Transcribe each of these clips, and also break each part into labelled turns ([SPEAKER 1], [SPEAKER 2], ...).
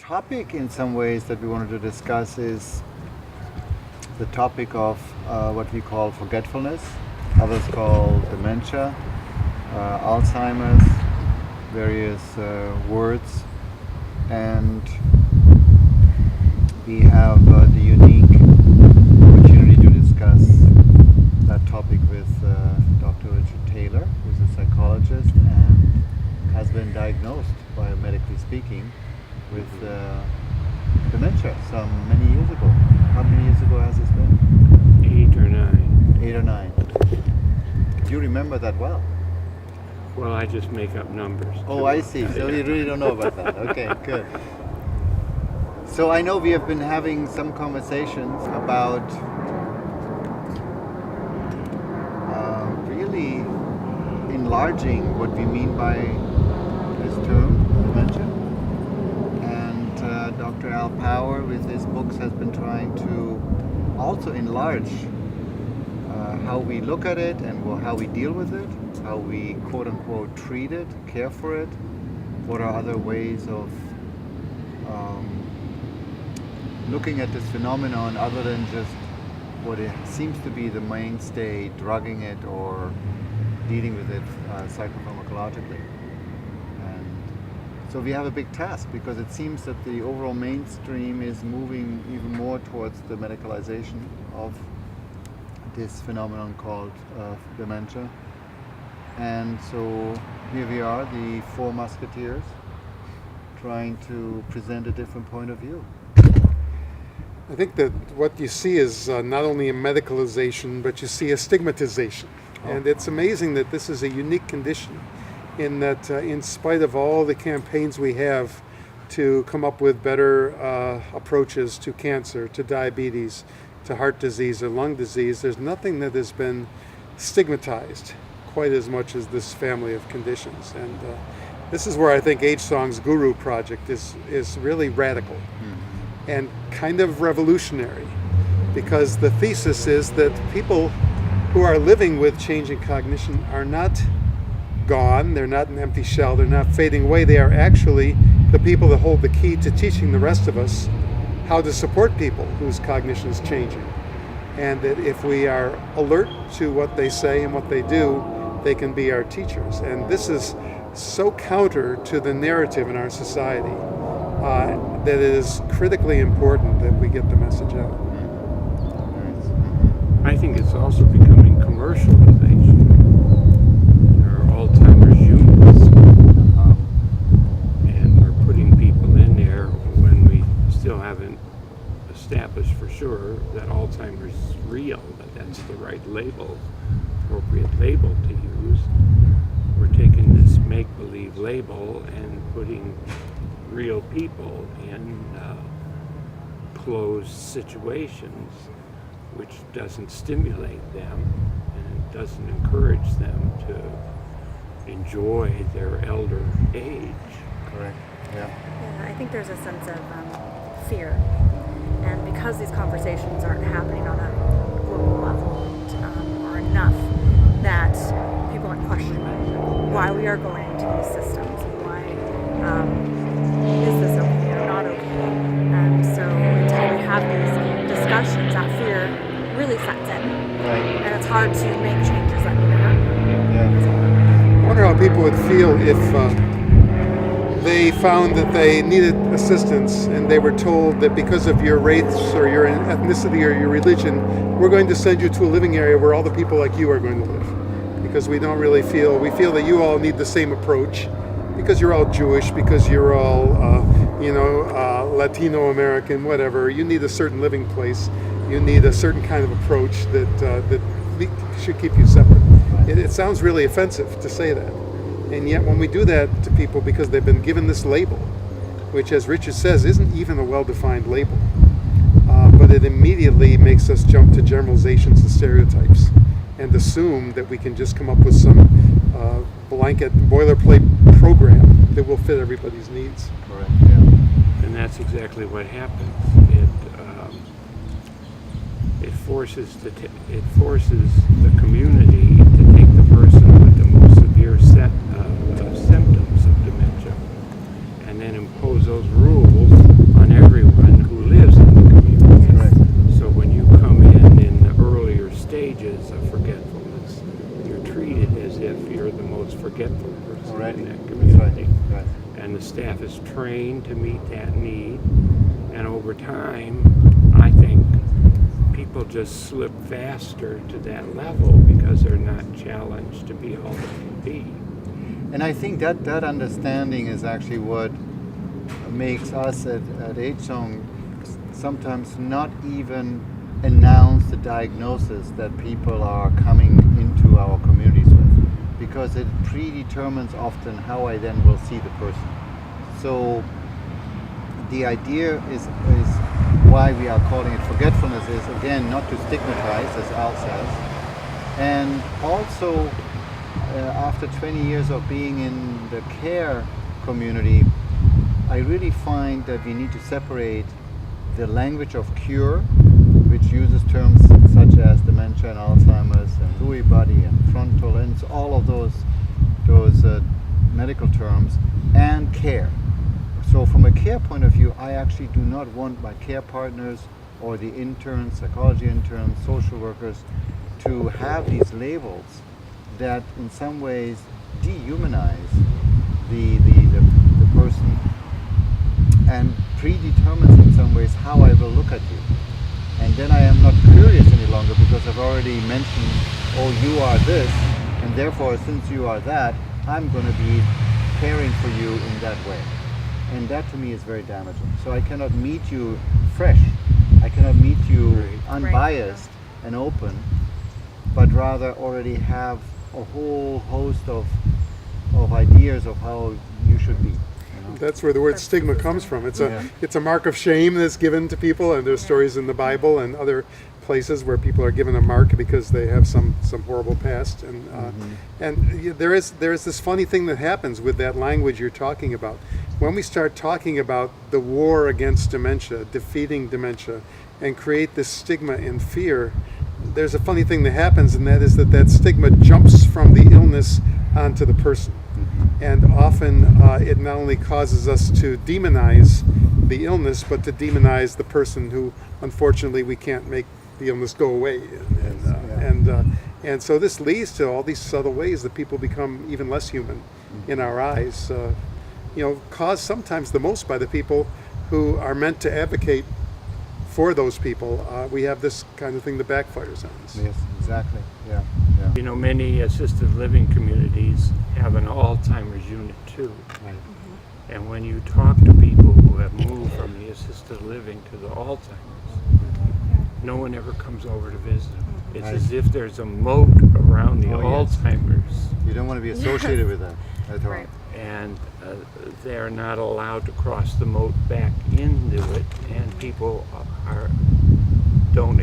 [SPEAKER 1] topic in some ways that we wanted to discuss is the topic of what we call forgetfulness, others call dementia, Alzheimer's, various words, and we have the unique opportunity to discuss that topic with Dr. Richard Taylor, who's a psychologist and has been diagnosed, biomedically speaking, with dementia many years ago. How many years ago has this been?
[SPEAKER 2] 8 or 9.
[SPEAKER 1] 8 or 9. Do you remember that well?
[SPEAKER 2] Well, I just make up numbers.
[SPEAKER 1] Oh, I see. So you really don't know about that. Okay, good. So I know we have been having some conversations about really enlarging what we mean by this term, dementia. And Dr. Al Power, with his books, has been trying to also enlarge how we look at it and how we deal with it, how we quote-unquote treat it, care for it, what are other ways of looking at this phenomenon other than just what it seems to be the mainstay, drugging it or dealing with it psychopharmacologically. And so we have a big task, because it seems that the overall mainstream is moving even more towards the medicalization of this phenomenon called dementia. And so here we are, the four musketeers, trying to present a different point of view.
[SPEAKER 3] I think that what you see is not only a medicalization, but you see a stigmatization. Oh. And it's amazing that this is a unique condition, in that in spite of all the campaigns we have to come up with better approaches to cancer, to diabetes, to heart disease or lung disease, there's nothing that has been stigmatized quite as much as this family of conditions. And this is where I think AgeSong's Guru project is really radical. And kind of revolutionary, because the thesis is that people who are living with changing cognition are not gone, they're not an empty shell, they're not fading away, they are actually the people that hold the key to teaching the rest of us how to support people whose cognition is changing. And that if we are alert to what they say and what they do, they can be our teachers. And this is so counter to the narrative in our society. That it is critically important that we get the message out.
[SPEAKER 2] I think it's also becoming commercialization. There are Alzheimer's units, and we're putting people in there when we still haven't established for sure that Alzheimer's is real, that that's the right label, appropriate label to use. We're taking this make-believe label and putting real people in closed situations, which doesn't stimulate them and it doesn't encourage them to enjoy their elder age.
[SPEAKER 1] Correct. Yeah.
[SPEAKER 4] Yeah, I think there's a sense of fear, and because these conversations aren't happening on a global level or enough, that people are questioning why we are going into these systems, why is this okay or not okay? And so until we have these discussions, that fear really sets in.
[SPEAKER 1] Right.
[SPEAKER 4] And it's hard to make changes that need to happen.
[SPEAKER 1] Yeah.
[SPEAKER 3] I wonder how people would feel if they found that they needed assistance and they were told that because of your race or your ethnicity or your religion, we're going to send you to a living area where all the people like you are going to live. Because we don't really feel, we feel that you all need the same approach, because you're all Jewish, because you're all, Latino American, whatever. You need a certain living place. You need a certain kind of approach that should keep you separate. It sounds really offensive to say that. And yet when we do that to people because they've been given this label, which, as Richard says, isn't even a well-defined label, but it immediately makes us jump to generalizations and stereotypes and assume that we can just come up with some blanket boilerplate program that will fit everybody's needs.
[SPEAKER 1] Correct. Yeah.
[SPEAKER 2] And that's exactly what happens. It forces the community to take the person with the most severe set of symptoms of dementia and then impose those rules trained to meet that need. And over time, I think people just slip faster to that level because they're not challenged to be all they can be.
[SPEAKER 1] And I think that understanding is actually what makes us at AgeSong sometimes not even announce the diagnosis that people are coming into our communities with, because it predetermines often how I then will see the person. So the idea is why we are calling it forgetfulness is, again, not to stigmatize, as Al says, and also after 20 years of being in the care community, I really find that we need to separate the language of cure, which uses terms such as dementia and Alzheimer's and Lewy body and frontal and all of those medical terms, and care. So from a care point of view, I actually do not want my care partners or the interns, psychology interns, social workers to have these labels that in some ways dehumanize the person and predetermines in some ways how I will look at you. And then I am not curious any longer because I've already mentioned, oh, you are this, and therefore since you are that, I'm going to be caring for you in that way. And that to me is very damaging. So I cannot meet you fresh. I cannot meet you unbiased and open, but rather already have a whole host of ideas of how you should be.
[SPEAKER 3] That's where the word stigma comes from. It's a mark of shame that's given to people, and there's stories in the Bible and other places where people are given a mark because they have some horrible past, and there is this funny thing that happens with that language you're talking about. When we start talking about the war against dementia, defeating dementia, and create this stigma and fear, there's a funny thing that happens, and that is that stigma jumps from the illness onto the person. And often it not only causes us to demonize the illness, but to demonize the person who, unfortunately, we can't make the illness go away. And so this leads to all these subtle ways that people become even less human in our eyes. Caused sometimes the most by the people who are meant to advocate for those people. We have this kind of thing that backfires on us.
[SPEAKER 1] Yes, exactly. Yeah.
[SPEAKER 2] Many assisted living communities have an Alzheimer's unit too.
[SPEAKER 1] Right.
[SPEAKER 2] And when you talk to people who have moved from the assisted living to the Alzheimer's, no one ever comes over to visit them. It's
[SPEAKER 1] Right.
[SPEAKER 2] as if there's a moat around the
[SPEAKER 1] Oh, yes.
[SPEAKER 2] Alzheimer's.
[SPEAKER 1] You don't want to be associated with that at all.
[SPEAKER 4] Right.
[SPEAKER 2] And they're not allowed to cross the moat back into it, and people don't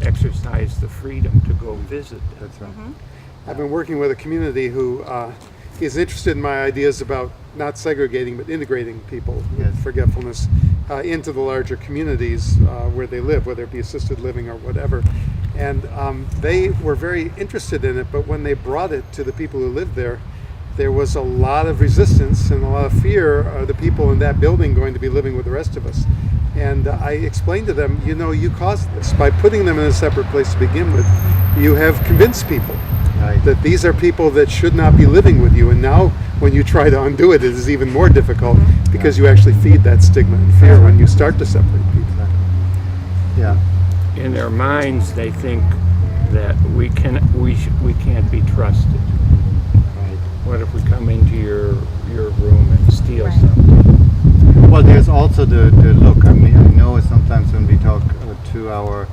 [SPEAKER 2] exercise the freedom to go visit them.
[SPEAKER 1] That's right.
[SPEAKER 3] I've been working with a community who is interested in my ideas about not segregating but integrating people with forgetfulness into the larger communities where they live, whether it be assisted living or whatever. And they were very interested in it, but when they brought it to the people who lived there, there was a lot of resistance and a lot of fear of the people in that building going to be living with the rest of us. And I explained to them, you caused this. By putting them in a separate place to begin with, you have convinced people that these are people that should not be living with you. And now when you try to undo it, it is even more difficult because you actually feed that stigma and fear when you start to separate people.
[SPEAKER 1] Yeah.
[SPEAKER 2] In their minds, they think that we can't be trusted.
[SPEAKER 1] Right.
[SPEAKER 2] What if we come into your room and steal something?
[SPEAKER 1] Well, there's also the look. I mean, I know sometimes when we talk to our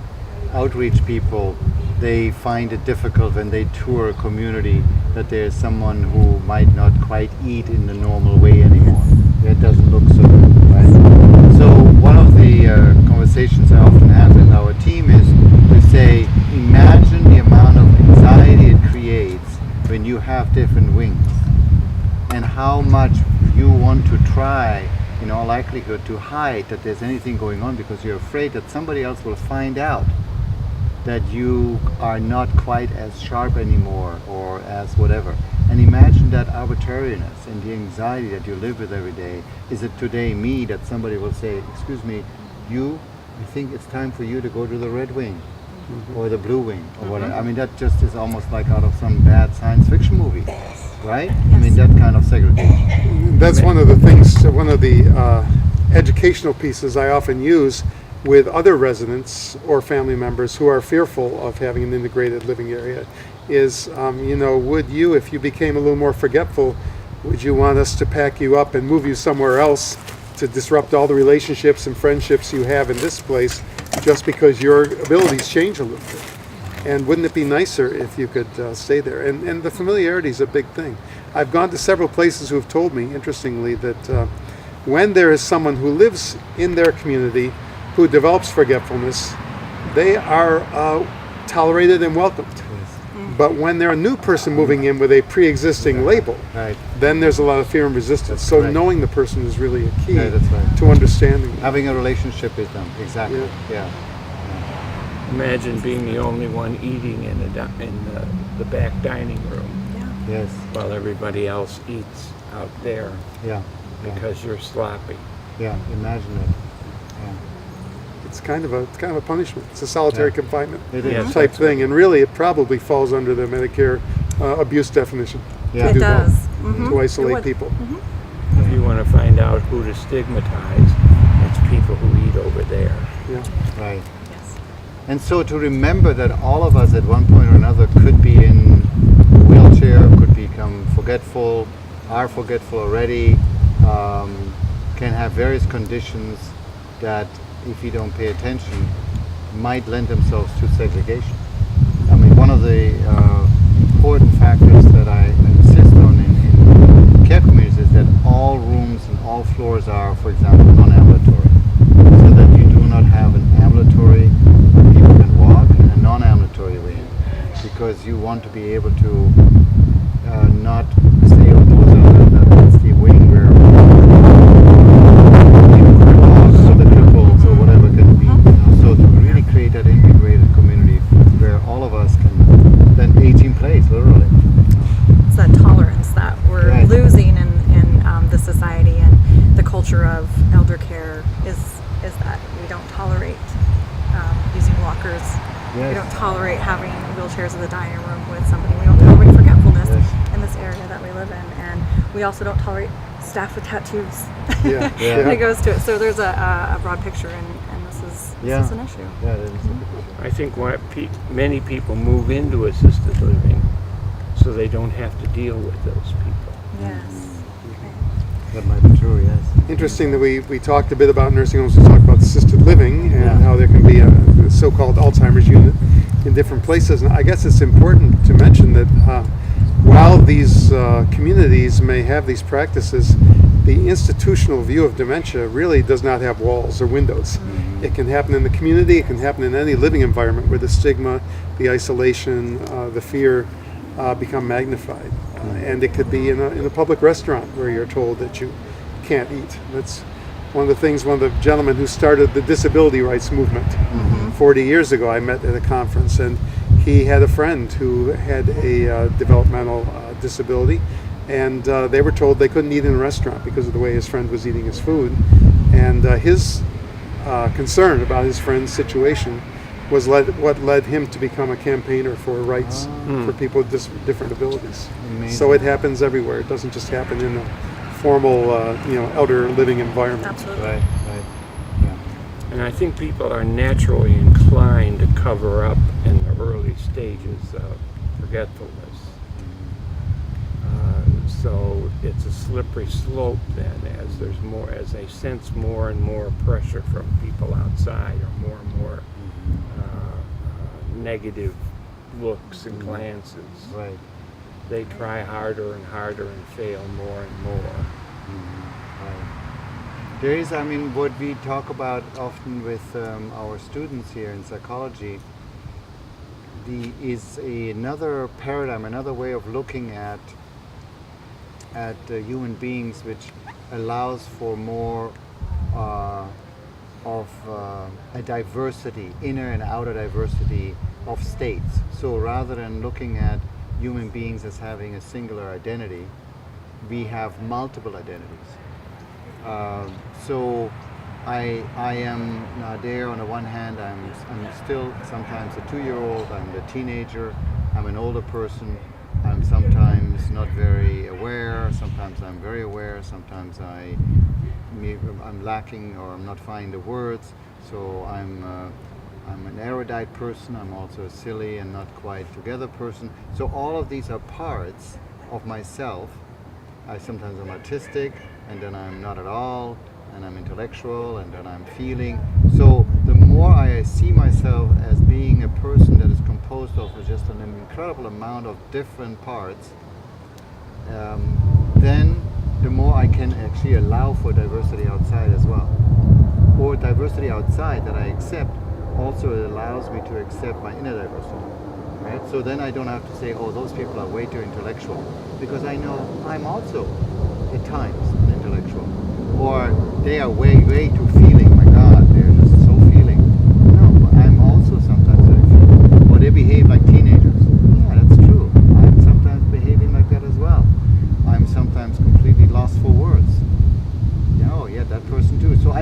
[SPEAKER 1] outreach people, they find it difficult when they tour a community that there's someone who might not quite eat in the normal way anymore. It doesn't look so good, right? So one of the conversations I often have with our team is to say, imagine the amount of anxiety it creates when you have different wings, and how much you want to try, in all likelihood, to hide that there's anything going on because you're afraid that somebody else will find out that you are not quite as sharp anymore or as whatever. And imagine that arbitrariness and the anxiety that you live with every day. Is it today me that somebody will say, excuse me, I think it's time for you to go to the red wing or the blue wing or whatever. I mean, that just is almost like out of some bad science fiction movie. right? I mean, that kind of segregation.
[SPEAKER 3] That's one of the things, one of the educational pieces I often use with other residents or family members who are fearful of having an integrated living area is, would you, if you became a little more forgetful, would you want us to pack you up and move you somewhere else to disrupt all the relationships and friendships you have in this place just because your abilities change a little bit? And wouldn't it be nicer if you could stay there? And the familiarity is a big thing. I've gone to several places who have told me, interestingly, that when there is someone who lives in their community who develops forgetfulness, they are tolerated and welcomed. But when they're a new person moving in with a pre-existing label,
[SPEAKER 1] Right.
[SPEAKER 3] then there's a lot of fear and resistance. So
[SPEAKER 1] correct.
[SPEAKER 3] knowing the person is really a key
[SPEAKER 1] Yeah, that's right.
[SPEAKER 3] to understanding them.
[SPEAKER 1] Having a relationship with them, exactly. Yeah.
[SPEAKER 2] Imagine being the only one eating in the back dining room
[SPEAKER 4] Yeah.
[SPEAKER 1] Yes.
[SPEAKER 2] while everybody else eats out there
[SPEAKER 1] Yeah.
[SPEAKER 2] because you're sloppy.
[SPEAKER 1] Yeah. Imagine it. Yeah.
[SPEAKER 3] It's kind of a punishment. It's a solitary
[SPEAKER 1] Yeah.
[SPEAKER 3] confinement
[SPEAKER 1] It
[SPEAKER 2] Yes.
[SPEAKER 1] is.
[SPEAKER 3] type thing, and really it probably falls under the Medicare abuse definition.
[SPEAKER 1] Yeah.
[SPEAKER 4] It
[SPEAKER 3] do both.
[SPEAKER 4] does. Mhm.
[SPEAKER 3] To
[SPEAKER 4] It
[SPEAKER 3] isolate
[SPEAKER 4] would.
[SPEAKER 3] people.
[SPEAKER 2] If you want to find out who to stigmatize, it's people who eat over there.
[SPEAKER 3] Yeah.
[SPEAKER 1] Right.
[SPEAKER 4] Yes.
[SPEAKER 1] And so to remember that all of us at one point or another could be in a wheelchair, could become forgetful, are forgetful already, can have various conditions that, if you don't pay attention, might lend themselves to segregation. I mean, one of the important factors that I insist on in care communities is that all rooms and all floors are, for example, non-ambulatory, so that you do not have an ambulatory where people can walk and a non-ambulatory wing, because you want to be able to not stay on that's the wing where or the cripples or whatever can be. So to really create that integrated community where all of us can then age in place, literally.
[SPEAKER 4] It's that tolerance that we're
[SPEAKER 1] Right.
[SPEAKER 4] losing in the society, and the culture of elder care is that we don't tolerate using walkers. We
[SPEAKER 1] Yes.
[SPEAKER 4] don't tolerate having wheelchairs in the dining room with somebody. We don't tolerate forgetfulness
[SPEAKER 1] Yes.
[SPEAKER 4] in this area that we live in, and we also don't tolerate staff with tattoos.
[SPEAKER 3] Yeah.
[SPEAKER 1] Yeah.
[SPEAKER 4] When it goes to it. So there's a broad picture, and this is an issue.
[SPEAKER 1] Yeah, that is a big issue.
[SPEAKER 2] I think why many people move into assisted living so they don't have to deal with those people.
[SPEAKER 4] Yes.
[SPEAKER 1] That might be true, yes.
[SPEAKER 3] Interesting that we talked a bit about nursing homes. We talked about assisted living and
[SPEAKER 1] Yeah.
[SPEAKER 3] how there can be a so-called Alzheimer's unit in different places. And I guess it's important to mention that while these communities may have these practices, the institutional view of dementia really does not have walls or windows. It can happen in the community. It can happen in any living environment where the stigma, the isolation, the fear become magnified. And it could be in a public restaurant where you're told that you can't eat. That's one of the things, one of the gentlemen who started the disability rights movement 40 years ago, I met at a conference, and he had a friend who had a developmental disability, and they were told they couldn't eat in a restaurant because of the way his friend was eating his food. And his concern about his friend's situation was what led him to become a campaigner for rights for people with different abilities.
[SPEAKER 1] Amazing.
[SPEAKER 3] So it happens everywhere. It doesn't just happen in a formal, elder living environment.
[SPEAKER 4] Absolutely.
[SPEAKER 1] Right, right. Yeah.
[SPEAKER 2] And I think people are naturally inclined to cover up in the early stages of forgetfulness. So it's a slippery slope then, as they sense more and more pressure from people outside, or more and more negative looks and glances.
[SPEAKER 1] Right.
[SPEAKER 2] They try harder and harder and fail more and more.
[SPEAKER 1] Right. There is, what we talk about often with our students here in psychology, is another paradigm, another way of looking at human beings, which allows for more of a diversity, inner and outer diversity of states. So rather than looking at human beings as having a singular identity, we have multiple identities. So I am Nader on the one hand. I'm still sometimes a 2-year-old. I'm the teenager. I'm an older person. I'm sometimes sometimes not very aware, sometimes I'm very aware, sometimes I'm lacking or I'm not finding the words. So I'm an erudite person, I'm also a silly and not quite together person. So all of these are parts of myself. Sometimes I'm artistic, and then I'm not at all, and I'm intellectual, and then I'm feeling. So the more I see myself as being a person that is composed of just an incredible amount of different parts, then the more I can actually allow for diversity outside as well. Or diversity outside that I accept also allows me to accept my inner diversity. Right? So then I don't have to say, oh, those people are way too intellectual, because I know I'm also at times an intellectual. Or they are way too feeling. My God, they're just so feeling. No, I'm also sometimes very feeling. Or they behave like teenagers. Yeah, that's true. I'm sometimes behaving like that as well. I'm sometimes completely lost for words. Oh yeah, that person too. So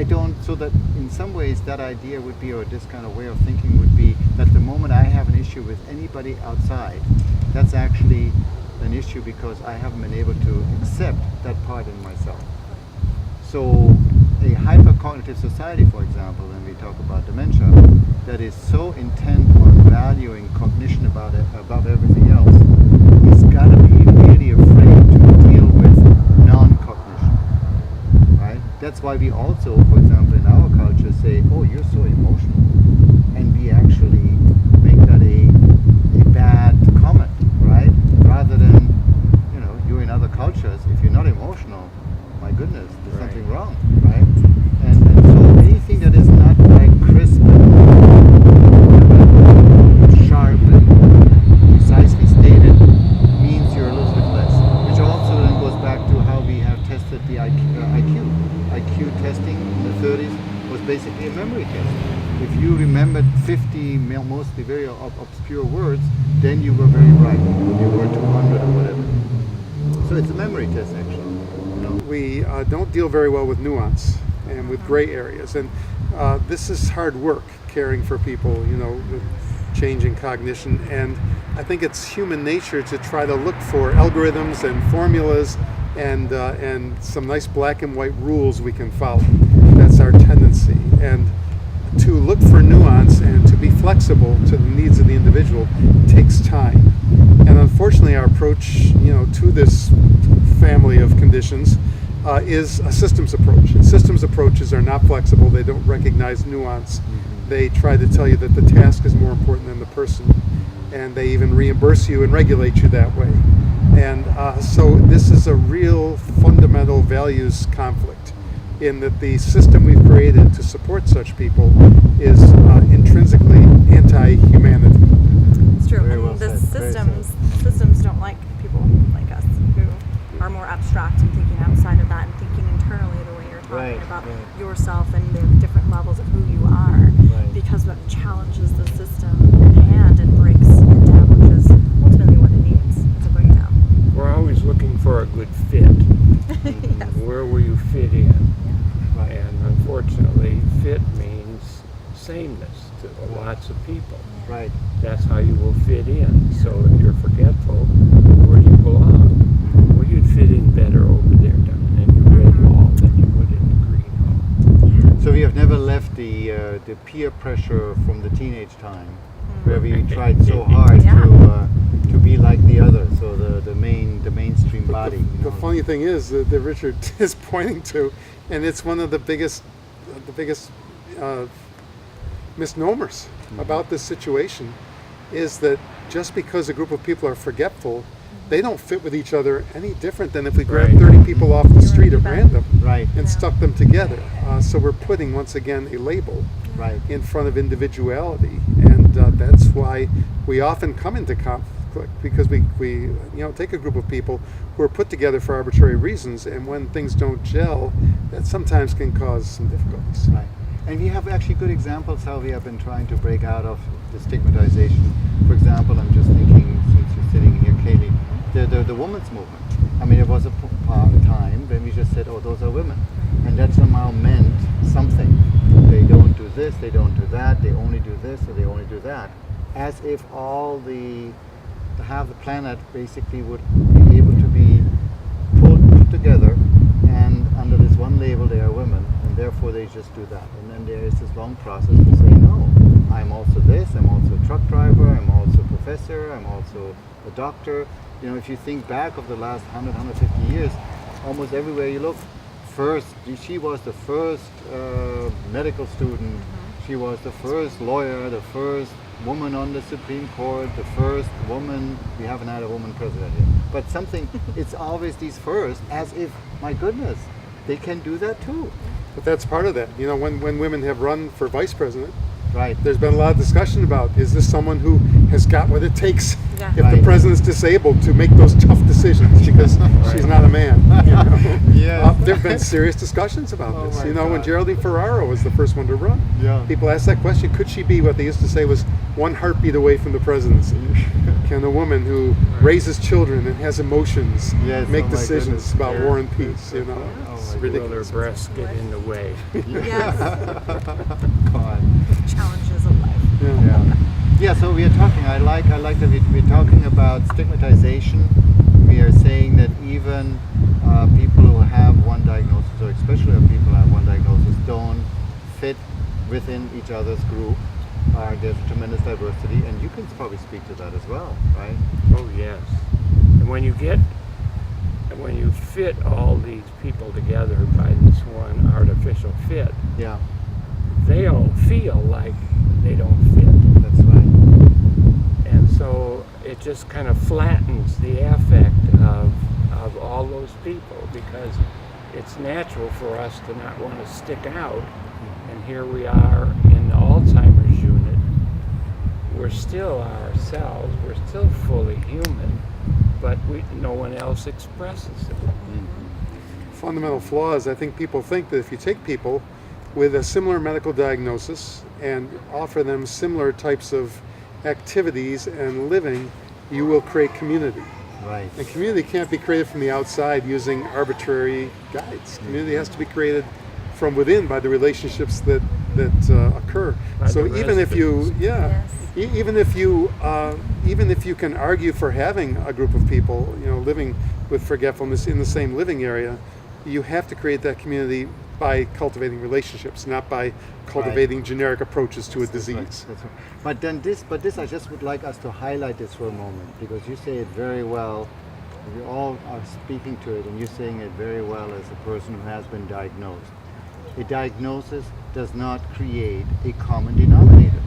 [SPEAKER 1] so that in some ways that idea would be, or this kind of way of thinking would be, that the moment I have an issue with anybody outside, that's actually an issue because I haven't been able to accept that part in myself. So a hypercognitive society, for example, when we talk about dementia, that is so intent on valuing cognition above everything else, is got to be really afraid to deal with non-cognition. Right? That's why we also, for example, in our culture say, oh, you're so emotional. And we actually make that a bad comment, right? Rather than, you're in other cultures, if you're not emotional, my goodness, there's something wrong, right? And so anything that is not like crisp and sharp and precisely stated means you're a little bit less. Which also then goes back to how we have tested the IQ. IQ testing in the 30s was basically a memory test. If you remembered 50 mostly very obscure words, then you were very bright. You were 200 or whatever. So it's a memory test, actually.
[SPEAKER 3] We don't deal very well with nuance and with gray areas, and this is hard work, caring for people, with changing cognition. And I think it's human nature to try to look for algorithms and formulas and some nice black and white rules we can follow. That's our tendency. And to look for nuance and to be flexible to the needs of the individual takes time. And unfortunately, our approach, to this family of conditions is a systems approach. And systems approaches are not flexible. They don't recognize nuance. They try to tell you that the task is more important than the person. And they even reimburse you and regulate you that way. And so this is a real fundamental values conflict, in that the system we've created to support such people is intrinsically anti-humanity.
[SPEAKER 4] It's true.
[SPEAKER 1] Very well
[SPEAKER 4] And the
[SPEAKER 1] said.
[SPEAKER 4] systems don't like people like us who are more abstract and thinking outside of that and thinking internally the way you're talking about yourself and the different levels of who you are.
[SPEAKER 1] Right.
[SPEAKER 4] Because that challenges the system at hand and breaks it down, which is ultimately what it needs. It's a breakdown.
[SPEAKER 2] We're always looking for a good fit.
[SPEAKER 4] Yes.
[SPEAKER 2] Where will you fit in?
[SPEAKER 4] Yeah.
[SPEAKER 2] And unfortunately, fit means sameness to lots of people.
[SPEAKER 1] Right.
[SPEAKER 2] That's how you will fit in. So if you're forgetful, where do you belong? Well, you'd fit in better over there down in the red hall than you would in the green hall.
[SPEAKER 1] So we have never left the peer pressure from the teenage time, where we tried so hard to be like the other, so the mainstream body.
[SPEAKER 3] The funny thing is that Richard is pointing to, and it's one of the biggest misnomers about this situation, is that just because a group of people are forgetful, they don't fit with each other any different than if we grabbed 30 people off the street at random and stuck them together. So we're putting, once again, a label in front of individuality, and that's why we often come into conflict, because we take a group of people who are put together for arbitrary reasons, and when things don't gel, that sometimes can cause some difficulties.
[SPEAKER 1] Right. And we have actually good examples how we have been trying to break out of the stigmatization. For example, I'm just thinking, since you're sitting here, Kaylee, the women's movement. I mean, there was a time when we just said, oh, those are women. And that somehow meant something. They don't do this, they don't do that, they only do this, or they only do that. As if half the planet basically would be able together, and under this one label they are women, and therefore they just do that. And then there is this long process to say, no, I'm also this, I'm also a truck driver, I'm also a professor, I'm also a doctor. You know, if you think back of the last 100, 150 years, almost everywhere you look, first, she was the first medical student, she was the first lawyer, the first woman on the Supreme Court, the first woman, we haven't had a woman president yet, but something, it's always these first, as if, my goodness, they can do that too.
[SPEAKER 3] But that's part of that. You know, when women have run for vice president,
[SPEAKER 1] Right.
[SPEAKER 3] there's been a lot of discussion about, is this someone who has got what it takes
[SPEAKER 4] Yeah.
[SPEAKER 3] if the
[SPEAKER 1] Right.
[SPEAKER 3] president's disabled to make those tough decisions because she's not a man. You know?
[SPEAKER 1] Yes.
[SPEAKER 3] There have been serious discussions about
[SPEAKER 1] Oh
[SPEAKER 3] this.
[SPEAKER 1] my
[SPEAKER 3] You know, when
[SPEAKER 1] God.
[SPEAKER 3] Geraldine Ferraro was the first one to run,
[SPEAKER 1] Yeah.
[SPEAKER 3] people asked that question, could she be what they used to say was one heartbeat away from the presidency? Can a woman who raises children and has emotions
[SPEAKER 1] Yes,
[SPEAKER 3] make
[SPEAKER 1] oh my
[SPEAKER 3] decisions
[SPEAKER 1] goodness.
[SPEAKER 3] about
[SPEAKER 2] Yeah.
[SPEAKER 3] war and peace? You know,
[SPEAKER 1] Oh
[SPEAKER 3] it's
[SPEAKER 1] my
[SPEAKER 2] Will
[SPEAKER 3] ridiculous.
[SPEAKER 2] her breasts get in the way?
[SPEAKER 4] Yes.
[SPEAKER 1] God.
[SPEAKER 4] Challenges of life.
[SPEAKER 3] Yeah.
[SPEAKER 1] Yeah. Yeah, so we are talking, I like that we're talking about stigmatization. We are saying that even people who have one diagnosis, or especially people who have one diagnosis, don't fit within each other's group. There's tremendous diversity, and you can probably speak to that as well, right?
[SPEAKER 2] Oh yes. And when you fit all these people together by this one artificial fit,
[SPEAKER 1] Yeah,
[SPEAKER 2] they all feel like they don't fit.
[SPEAKER 1] that's right.
[SPEAKER 2] And so it just kind of flattens the affect of all those people, because it's natural for us to not want to stick out. And here we are in the Alzheimer's unit. We're still ourselves, we're still fully human, but no one else expresses it.
[SPEAKER 3] Fundamental flaws. I think people think that if you take people with a similar medical diagnosis and offer them similar types of activities and living, you will create community.
[SPEAKER 1] Right.
[SPEAKER 3] And community can't be created from the outside using arbitrary guides. Community has to be created from within by the relationships that occur.
[SPEAKER 2] By
[SPEAKER 3] So
[SPEAKER 2] the
[SPEAKER 3] even if you,
[SPEAKER 4] Yes.
[SPEAKER 3] even if you can argue for having a group of people, you know, living with forgetfulness in the same living area, you have to create that community by cultivating relationships, not by cultivating generic approaches to a
[SPEAKER 1] That's right,
[SPEAKER 3] disease.
[SPEAKER 1] that's right. But this, I just would like us to highlight this for a moment, because you say it very well. We all are speaking to it, and you're saying it very well as a person who has been diagnosed. A diagnosis does not create a common denominator,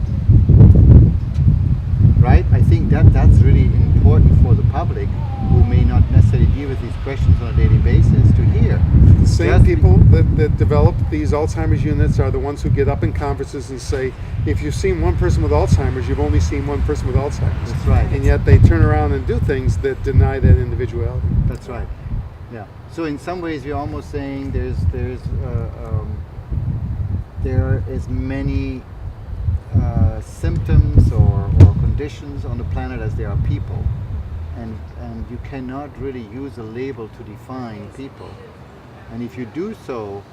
[SPEAKER 1] right? I think that's really important for the public who may not necessarily deal with these questions on a daily basis to hear.
[SPEAKER 3] The same
[SPEAKER 1] Just be-
[SPEAKER 3] people that develop these Alzheimer's units are the ones who get up in conferences and say, if you've seen one person with Alzheimer's, you've only seen one person with Alzheimer's.
[SPEAKER 1] That's right.
[SPEAKER 3] And yet they turn around and do things that deny that individuality.
[SPEAKER 1] That's right. Yeah. So in some ways, we're almost saying there is many symptoms or conditions on the planet as there are people, and you cannot really use a label to define people. And if you do so,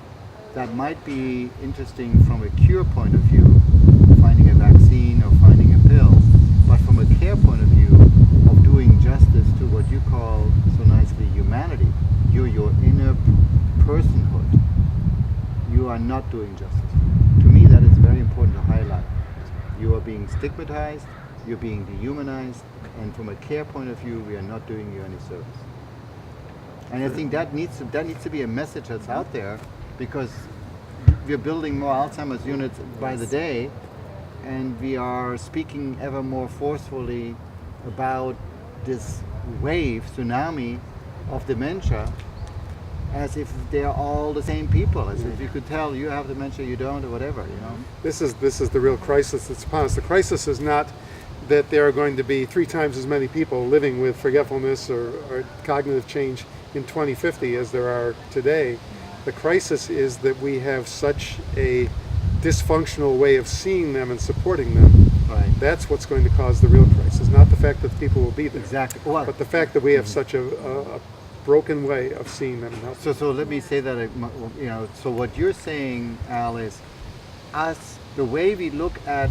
[SPEAKER 1] that might be interesting from a cure point of view, finding a vaccine or finding a pill, but from a care point of view, of doing justice to what you call so nicely humanity, your inner personhood, you are not doing justice. To me, that is very important to highlight. You are being stigmatized, you're being dehumanized, and from a care point of view, we are not doing you any service. And I think that needs to be a message that's out there, because we're building more Alzheimer's units by the day, and we are speaking ever more forcefully about this wave, tsunami of dementia, as if they're all the same people, as if you could tell you have dementia, you don't, or whatever, you know.
[SPEAKER 3] This is the real crisis that's upon us. The crisis is not that there are going to be 3 times as many people living with forgetfulness or cognitive change in 2050 as there are today. The crisis is that we have such a dysfunctional way of seeing them and supporting them.
[SPEAKER 1] Right.
[SPEAKER 3] That's what's going to cause the real crisis, not the fact that people will be there,
[SPEAKER 1] Exactly. Well,
[SPEAKER 3] but the fact that we have such a broken way of seeing them and helping.
[SPEAKER 1] So let me say that, you know, so what you're saying, Al, is the way we look at,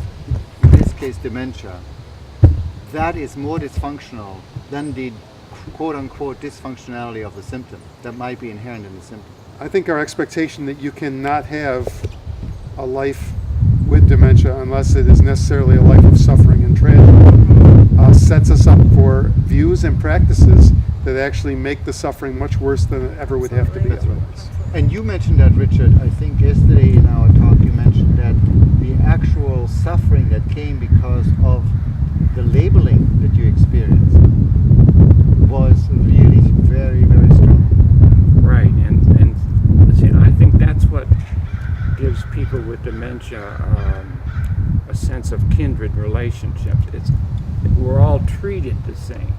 [SPEAKER 1] in this case, dementia, that is more dysfunctional than the quote-unquote dysfunctionality of the symptom that might be inherent in the symptom.
[SPEAKER 3] I think our expectation that you cannot have a life with dementia unless it is necessarily a life of suffering and tragedy sets us up for views and practices that actually make the suffering much worse than it ever would have to be
[SPEAKER 1] That's right.
[SPEAKER 3] otherwise.
[SPEAKER 1] And you mentioned that, Richard, I think yesterday in our talk you mentioned that the actual suffering that came because of the labeling that you experienced was really very, very strong.
[SPEAKER 2] Right, and see, I think that's what gives people with dementia a sense of kindred relationships. We're all treated the same,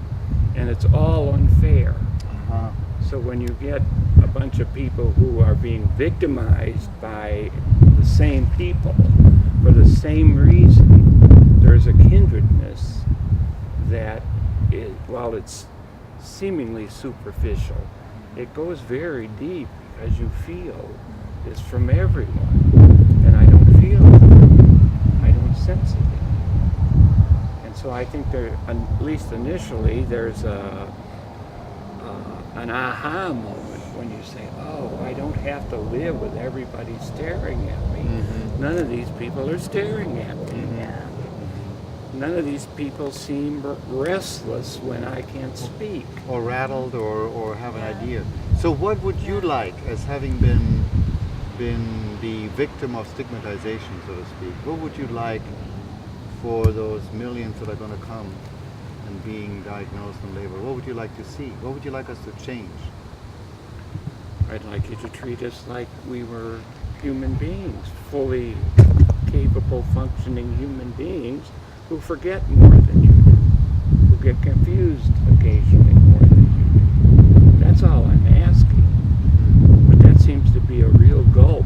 [SPEAKER 2] and it's all unfair.
[SPEAKER 1] Uh-huh.
[SPEAKER 2] So when you get a bunch of people who are being victimized by the same people for the same reason, there's a kindredness that is, while it's seemingly superficial, it goes very deep because you feel it's from everyone, and I don't feel it. I don't sense it. And so I think there, at least initially, there's an aha moment when you say, oh, I don't have to live with everybody staring at me.
[SPEAKER 1] Mm-hmm.
[SPEAKER 2] None of these people are staring at me.
[SPEAKER 4] Yeah.
[SPEAKER 2] None of these people seem restless when I can't speak.
[SPEAKER 1] Or rattled or have an idea. So what would you like, as having been the victim of stigmatization, so to speak, what would you like for those millions that are going to come and being diagnosed and labeled? What would you like to see? What would you like us to change?
[SPEAKER 2] I'd like you to treat us like we were human beings, fully capable, functioning human beings who forget more than you do, who get confused occasionally more than you do. That's all I'm asking. But that seems to be a real gulp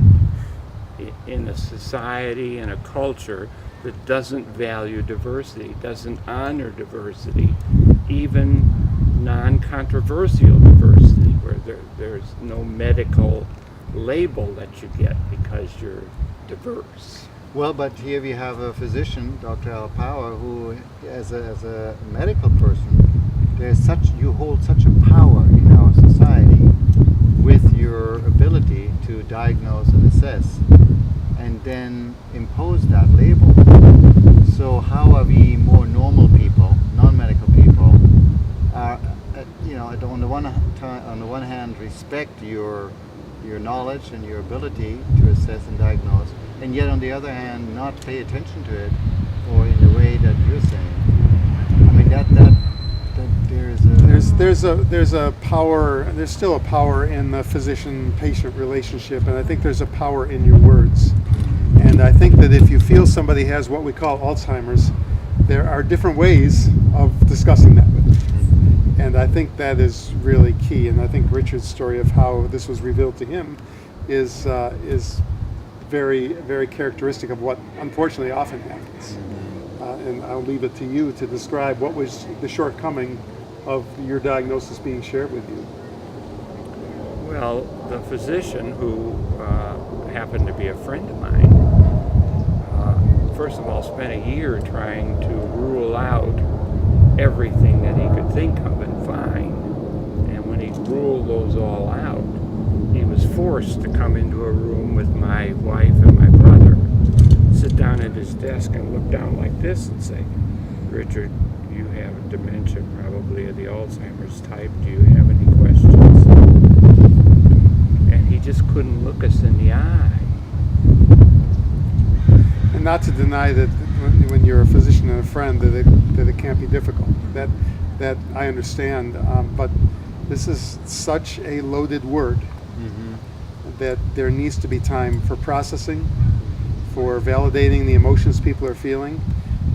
[SPEAKER 2] in a society and a culture that doesn't value diversity, doesn't honor diversity, even non-controversial diversity, where there's no medical label that you get because you're diverse.
[SPEAKER 1] Well, but here we have a physician, Dr. Al Power, who, as a medical person, you hold such a power in our society with your ability to diagnose and assess, and then impose that label. So how are we more normal people, non-medical people, on the one hand, respect your knowledge and your ability to assess and diagnose, and yet on the other hand, not pay attention to it, or in the way that you're saying. I mean, that
[SPEAKER 3] there's a power. There's still a power in the physician-patient relationship, and I think there's a power in your words. And I think that if you feel somebody has what we call Alzheimer's, there are different ways of discussing that with them. And I think that is really key. And I think Richard's story of how this was revealed to him is very, very characteristic of what unfortunately often happens. And I'll leave it to you to describe what was the shortcoming of your diagnosis being shared with you.
[SPEAKER 2] Well, the physician, who happened to be a friend of mine, first of all spent a year trying to rule out everything that he could think of and find. And when he ruled those all out, he was forced to come into a room with my wife and my brother, sit down at his desk and look down like this and say, Richard, you have dementia, probably of the Alzheimer's type. Do you have any questions? And he just couldn't look us in the eye.
[SPEAKER 3] And not to deny that when you're a physician and a friend that it can't be difficult. That I understand, but this is such a loaded word that there needs to be time for processing, for validating the emotions people are feeling,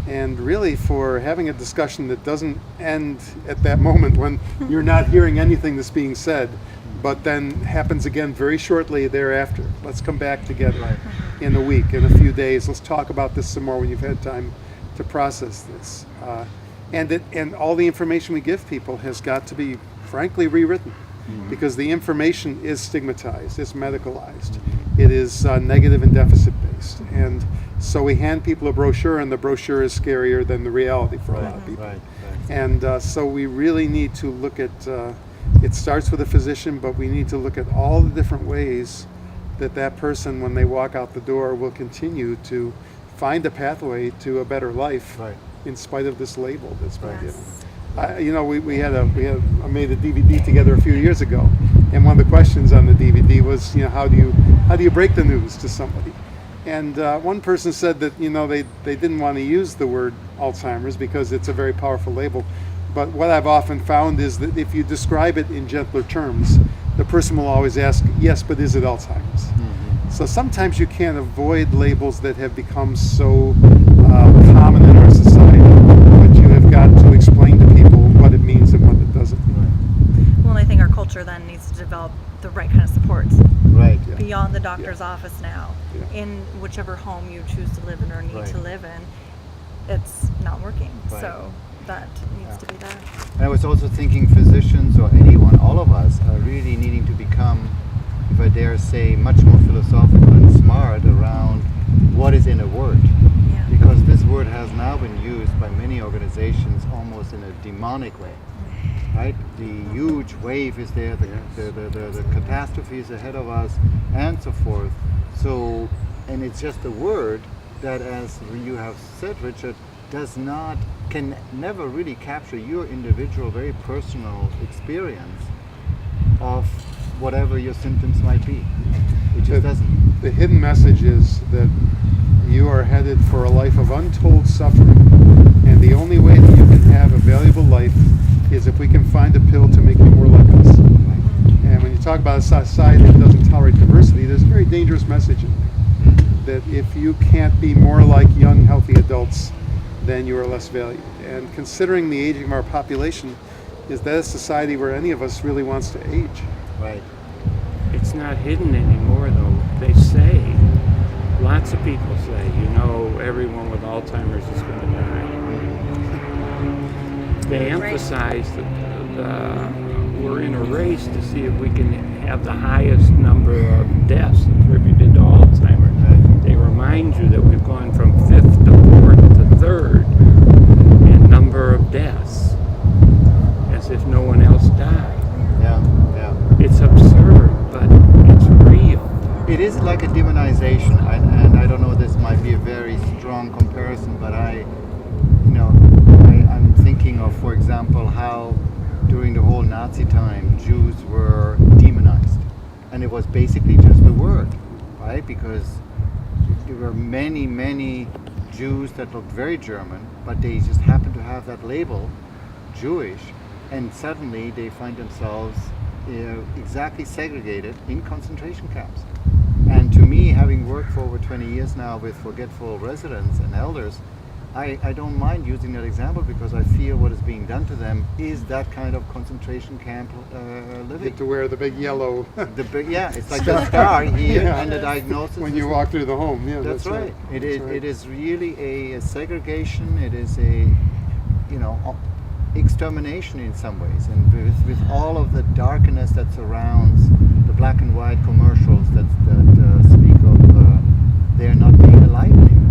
[SPEAKER 3] and really for having a discussion that doesn't end at that moment when you're not hearing anything that's being said, but then happens again very shortly thereafter. Let's come back together in a week, in a few days. Let's talk about this some more when you've had time to process this. And all the information we give people has got to be, frankly, rewritten, because the information is stigmatized, it's medicalized, it is negative and deficit based, and So we hand people a brochure, and the brochure is scarier than the reality for a lot of people.
[SPEAKER 1] Right.
[SPEAKER 3] And so we really need to look at, it starts with a physician, but we need to look at all the different ways that person, when they walk out the door, will continue to find a pathway to a better life,
[SPEAKER 1] Right.
[SPEAKER 3] in spite of this label that's been given.
[SPEAKER 4] Yes.
[SPEAKER 3] We I made a DVD together a few years ago, and one of the questions on the DVD was, how do you break the news to somebody? And one person said that they didn't want to use the word Alzheimer's because it's a very powerful label. But what I've often found is that if you describe it in gentler terms, the person will always ask, yes, but is it Alzheimer's?
[SPEAKER 1] Mm-hmm.
[SPEAKER 3] So sometimes you can't avoid labels that have become so common in our society, but you have got to explain to people what it means and what it doesn't.
[SPEAKER 4] Well, I think our culture then needs to develop the right kind of supports
[SPEAKER 1] Right.
[SPEAKER 3] Yeah.
[SPEAKER 4] beyond the doctor's office now,
[SPEAKER 3] Yeah.
[SPEAKER 4] in whichever home you choose to live in or need
[SPEAKER 1] Right.
[SPEAKER 4] to live in. It's not working,
[SPEAKER 1] Right.
[SPEAKER 4] so that needs to be there.
[SPEAKER 1] And I was also thinking physicians or anyone, all of us, are really needing to become, if I dare say, much more philosophical and smart around what is in a word.
[SPEAKER 4] Yeah.
[SPEAKER 1] Because this word has now been used by many organizations almost in a demonic way. Right? The huge wave is there, the catastrophe is ahead of us, and so forth. So, and it's just a word that, as you have said, Richard, can never really capture your individual, very personal experience of whatever your symptoms might be. It just doesn't.
[SPEAKER 3] The hidden message is that you are headed for a life of untold suffering, and the only way that you can have a valuable life is if we can find a pill to make you more like us. And when you talk about a society that doesn't tolerate diversity, there's a very dangerous message in there, that if you can't be more like young, healthy adults, then you are less valued. And considering the aging of our population, is that a society where any of us really wants to age?
[SPEAKER 1] Right.
[SPEAKER 2] It's not hidden anymore, though. They say, lots of people say, everyone with Alzheimer's is going to die. They emphasize that we're in a race to see if we can have the highest number of deaths attributed to Alzheimer's. They remind you that we've gone from 5th to 4th to 3rd in number of deaths, as if no one else died.
[SPEAKER 1] Yeah.
[SPEAKER 2] It's absurd, but it's real.
[SPEAKER 1] It is like a demonization, and I don't know, this might be a very strong comparison, but I'm thinking of, for example, how during the whole Nazi time, Jews were demonized. And it was basically just a word, right? Because there were many, many Jews that looked very German, but they just happened to have that label, Jewish, and suddenly they find themselves exactly segregated in concentration camps. And to me, having worked for over 20 years now with forgetful residents and elders, I don't mind using that example because I feel what is being done to them is that kind of concentration camp living.
[SPEAKER 3] Get to wear the big yellow
[SPEAKER 1] It's like the scar here and the diagnosis.
[SPEAKER 3] when you walk through the home. Yeah,
[SPEAKER 1] That's right.
[SPEAKER 3] That's right.
[SPEAKER 1] It is really a segregation. It is a extermination in some ways, and with all of the darkness that surrounds the black and white commercials that speak of they're not being alive anymore.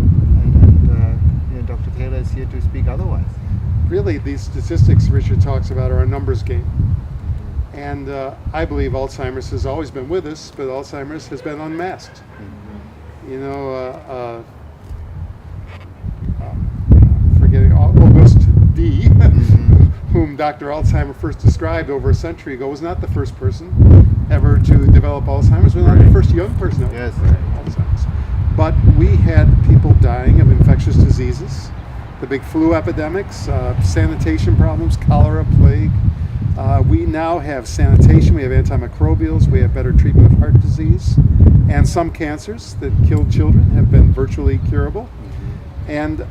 [SPEAKER 1] And Dr. Taylor is here to speak otherwise.
[SPEAKER 3] Really, these statistics Richard talks about are a numbers game. And I believe Alzheimer's has always been with us, but Alzheimer's has been unmasked. Forgetting August D, whom Dr. Alzheimer first described over a century ago, was not the first person ever to develop Alzheimer's. Was not the first young person ever
[SPEAKER 1] Yes.
[SPEAKER 3] to develop Alzheimer's. But we had people dying of infectious diseases, the big flu epidemics, sanitation problems, cholera, plague. We now have sanitation, we have antimicrobials, we have better treatment of heart disease, and some cancers that killed children have been virtually curable, and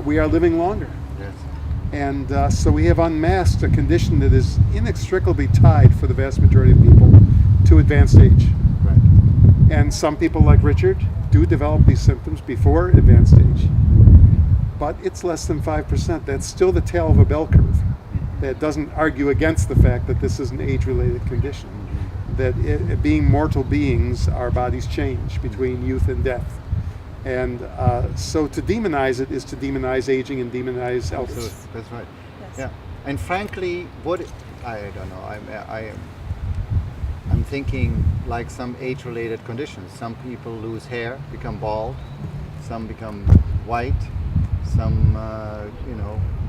[SPEAKER 3] we are living longer.
[SPEAKER 1] Yes.
[SPEAKER 3] And so we have unmasked a condition that is inextricably tied for the vast majority of people to advanced age.
[SPEAKER 1] Right.
[SPEAKER 3] And some people, like Richard, do develop these symptoms before advanced age. But it's less than 5%. That's still the tail of a bell curve. That doesn't argue against the fact that this is an age-related condition. That being mortal beings, our bodies change between youth and death. And so to demonize it is to demonize aging and demonize elders.
[SPEAKER 1] Absolutely. That's right.
[SPEAKER 4] Yes.
[SPEAKER 1] Yeah. And frankly, I don't know. I'm thinking like some age-related conditions. Some people lose hair, become bald. Some become white. Some,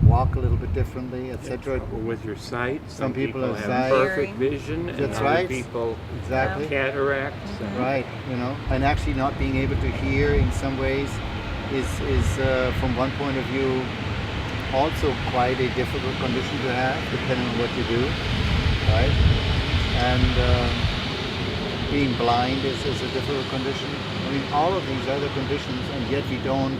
[SPEAKER 1] walk a little bit differently, etc.
[SPEAKER 2] Trouble with your sight.
[SPEAKER 1] Some people have
[SPEAKER 2] have
[SPEAKER 1] sight.
[SPEAKER 2] perfect vision, and
[SPEAKER 1] That's
[SPEAKER 2] other
[SPEAKER 1] right.
[SPEAKER 2] people
[SPEAKER 1] Exactly.
[SPEAKER 2] have cataracts. And
[SPEAKER 1] Right, and actually not being able to hear in some ways is from one point of view also quite a difficult condition to have, depending on what you do, right? And being blind is a difficult condition. I mean, all of these other conditions, and yet we don't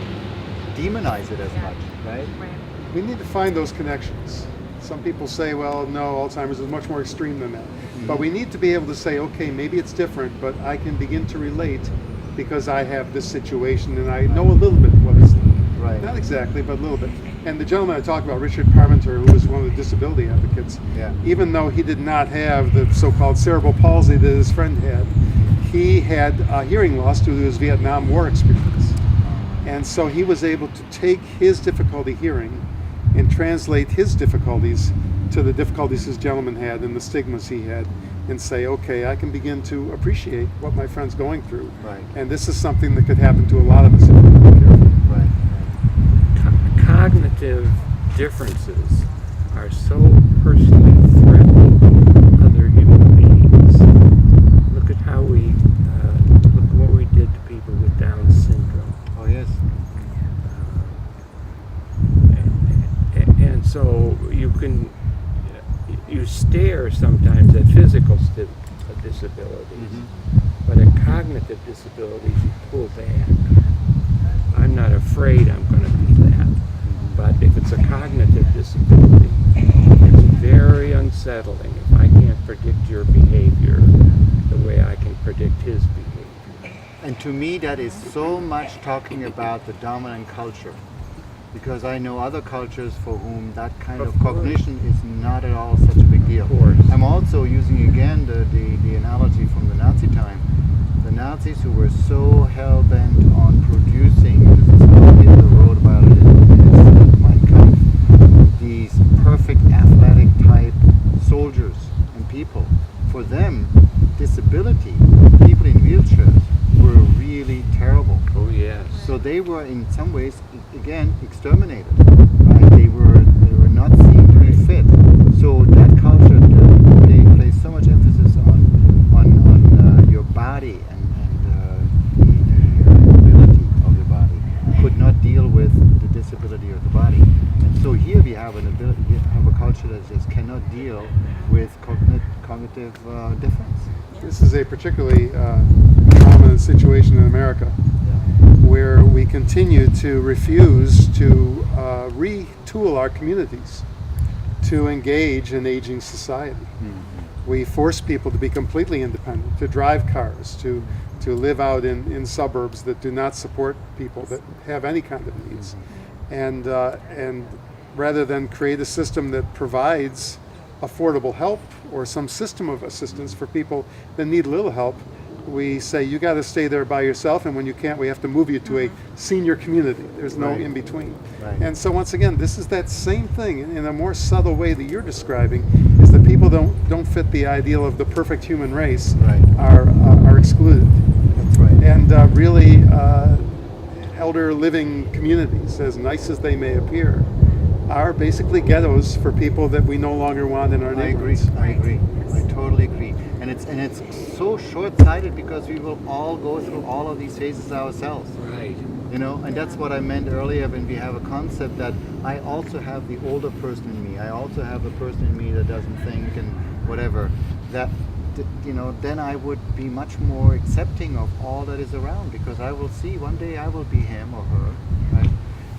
[SPEAKER 1] demonize it as
[SPEAKER 4] Yeah.
[SPEAKER 1] much, right?
[SPEAKER 4] Right.
[SPEAKER 3] We need to find those connections. Some people say, well, no, Alzheimer's is much more extreme than that. But we need to be able to say, okay, maybe it's different, but I can begin to relate because I have this situation and I know a little bit what it's like.
[SPEAKER 1] Right.
[SPEAKER 3] Not exactly, but a little bit. And the gentleman I talked about, Richard Parmenter, who was one of the disability advocates,
[SPEAKER 1] Yeah.
[SPEAKER 3] even though he did not have the so-called cerebral palsy that his friend had, he had hearing loss due to his Vietnam War experience. And so he was able to take his difficulty hearing and translate his difficulties to the difficulties this gentleman had and the stigmas he had, and say, okay, I can begin to appreciate what my friend's going through.
[SPEAKER 1] Right.
[SPEAKER 3] And this is something that could happen to a lot of us if we're not careful.
[SPEAKER 1] Right.
[SPEAKER 2] Cognitive differences are so personally threatening other human beings. Look at how look at what we did to people with Down syndrome.
[SPEAKER 1] Oh yes.
[SPEAKER 2] And so you stare sometimes at physical disabilities, but at cognitive disabilities you pull back. I'm not afraid I'm going to be that, but if it's a cognitive disability, it's very unsettling if I can't predict your behavior the way I can predict his behavior.
[SPEAKER 1] And to me, that is so much talking about the dominant culture, because I know other cultures for whom that kind of
[SPEAKER 2] Of course.
[SPEAKER 1] cognition is not at all such a big deal.
[SPEAKER 2] Of course.
[SPEAKER 1] I'm also using again the analogy from the Nazi time. The Nazis who were so hell-bent on producing, this is how Hitler wrote about it in his Mein Kampf, these perfect athletic type soldiers and people. For them, disability, people in wheelchairs, were really terrible.
[SPEAKER 2] Oh yes.
[SPEAKER 1] So they were in some ways, again, exterminated. Right? They were not seen to be fit. So that culture placed so much emphasis on your body and the ability of your body. Could not deal with the disability of the body. And so here we have a culture that just cannot deal with cognitive difference.
[SPEAKER 3] This is a particularly prominent situation in America, where we continue to refuse to retool our communities to engage in aging society. We force people to be completely independent, to drive cars, to live out in suburbs that do not support people that have any kind of needs. And rather than create a system that provides affordable help or some system of assistance for people that need little help, we say you got to stay there by yourself, and when you can't, we have to move you to a senior community. There's no
[SPEAKER 1] Right.
[SPEAKER 3] in between.
[SPEAKER 1] Right.
[SPEAKER 3] And so once again, this is that same thing in a more subtle way that you're describing, is that people don't fit the ideal of the perfect human race,
[SPEAKER 1] Right.
[SPEAKER 3] are excluded.
[SPEAKER 1] That's right.
[SPEAKER 3] And really, elder living communities, as nice as they may appear, are basically ghettos for people that we no longer want in our
[SPEAKER 1] I agree.
[SPEAKER 3] neighborhoods.
[SPEAKER 1] I agree.
[SPEAKER 4] Yes.
[SPEAKER 1] I totally agree. And it's so short-sighted because we will all go through all of these phases ourselves.
[SPEAKER 2] Right.
[SPEAKER 1] And that's what I meant earlier when we have a concept that I also have the older person in me. I also have the person in me that doesn't think and whatever. Then I would be much more accepting of all that is around, because I will see one day I will be him or her, right?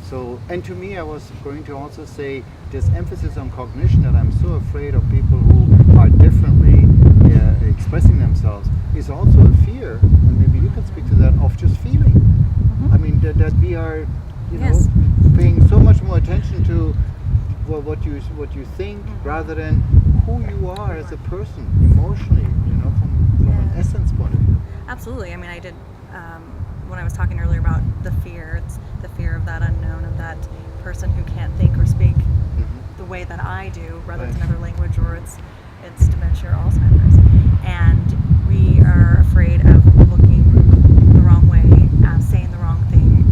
[SPEAKER 1] So, and to me, I was going to also say this emphasis on cognition, that I'm so afraid of people who are differently expressing themselves, is also a fear, and maybe you can speak to that, of just feeling. I mean, that we are,
[SPEAKER 4] Yes.
[SPEAKER 1] paying so much more attention to what you think rather than who you are as a person emotionally, from an
[SPEAKER 4] Yeah.
[SPEAKER 1] essence point of view.
[SPEAKER 4] Absolutely. I mean, I did when I was talking earlier about the fear, it's the fear of that unknown, of that person who can't think or speak the way that I do, whether it's another language or it's dementia or Alzheimer's. And we are afraid of looking the wrong way, saying the wrong thing,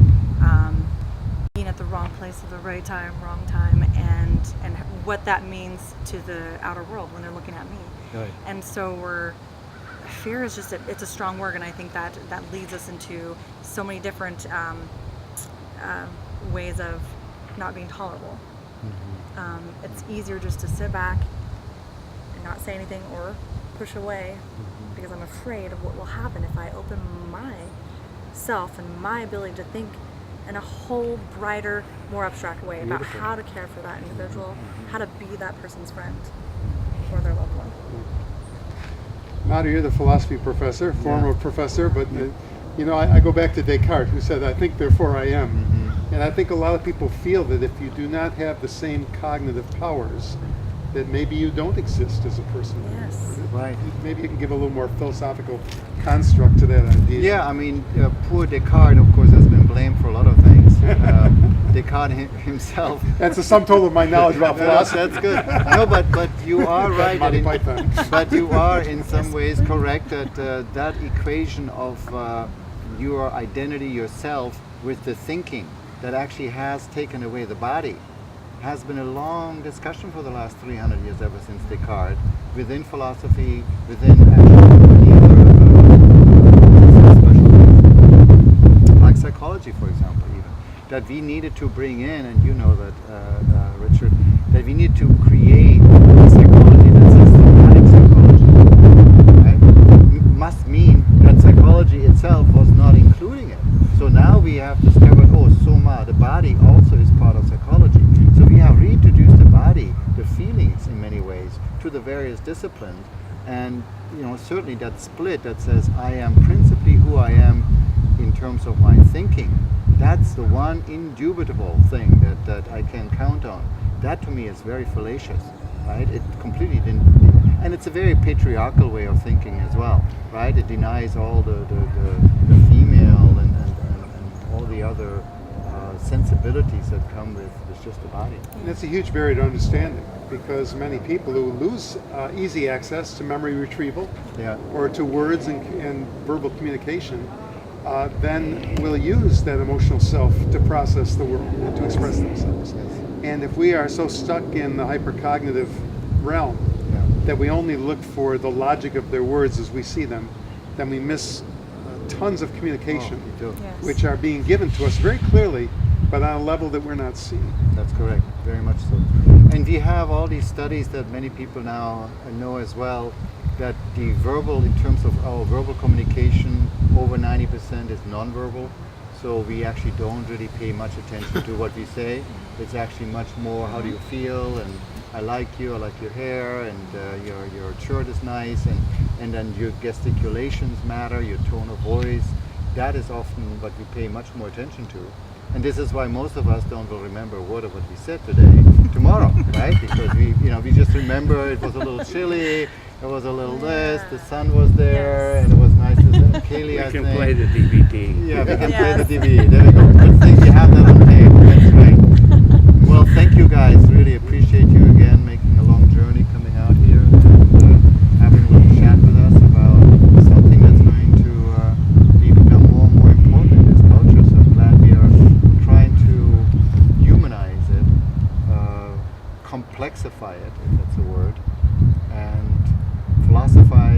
[SPEAKER 4] being at the wrong place at the right time, wrong time, and what that means to the outer world when they're looking at me.
[SPEAKER 1] Right.
[SPEAKER 4] And so fear is just it's a strong word, and I think that leads us into so many different ways of not being tolerable. It's easier just to sit back and not say anything or push away because I'm afraid of what will happen if I open myself and my ability to think in a whole brighter, more abstract way about how to care for that individual, how to be that person's friend or their loved one.
[SPEAKER 3] Nader, you're the philosophy professor, former professor, but I go back to Descartes, who said, "I think, therefore I am." And I think a lot of people feel that if you do not have the same cognitive powers, that maybe you don't exist as a person.
[SPEAKER 4] Yes.
[SPEAKER 1] Right.
[SPEAKER 3] Maybe you can give a little more philosophical construct to that idea.
[SPEAKER 1] Yeah, I mean, poor Descartes, of course, has been blamed for a lot of things. Descartes himself.
[SPEAKER 3] That's the sum total of my knowledge about philosophy.
[SPEAKER 1] That's good. No, but you are right.
[SPEAKER 3] Monty Python.
[SPEAKER 1] But you are in some ways correct that that equation of your identity, yourself, with the thinking that actually has taken away the body has been a long discussion for the last 300 years, ever since Descartes, within philosophy, within actually special, like psychology, for example, even, that we needed to bring in, and you know that, Richard, that we need to create a psychology that's systematic psychology, right? Must mean that psychology itself was not including it. So now we have discovered, soma, the body also is part of psychology. So we have reintroduced the body, the feelings in many ways, to the various disciplines. And certainly that split that says I am principally who I am in terms of my thinking, that's the one indubitable thing that I can count on. That to me is very fallacious, right? It completely didn't, and it's a very patriarchal way of thinking as well, right? It denies all the female and all the other sensibilities that come with just the body.
[SPEAKER 3] And that's a huge barrier to understanding, because many people who lose easy access to memory retrieval or to words and verbal communication then will use that emotional self to process the world and to express themselves. And if we are so stuck in the hypercognitive realm that we only look for the logic of their words as we see them, then we miss tons of communication which are being given to us very clearly, but on a level that we're not seeing.
[SPEAKER 1] That's correct, very much so. And we have all these studies that many people now know as well, that the verbal, in terms of our verbal communication, over 90% is nonverbal. So we actually don't really pay much attention to what we say. It's actually much more, how do you feel, and I like you, I like your hair, and your shirt is nice, and then your gesticulations matter, your tone of voice. That is often what we pay much more attention to. And this is why most of us don't remember a word of what we said tomorrow, right? Because we just remember it was a little chilly, it was a little this, the sun was there, and it was nice to see Kaylee, I think.
[SPEAKER 2] We can play the DVD.
[SPEAKER 1] Yeah, we can play the DVD. There we go. Good thing you have that on tape. That's right. Well, thank you guys. Really appreciate you again making a long journey coming out here and having a little chat with us about something that's going to become more and more important in this culture. So I'm glad we are trying to humanize it, complexify it, if that's a word, and philosophize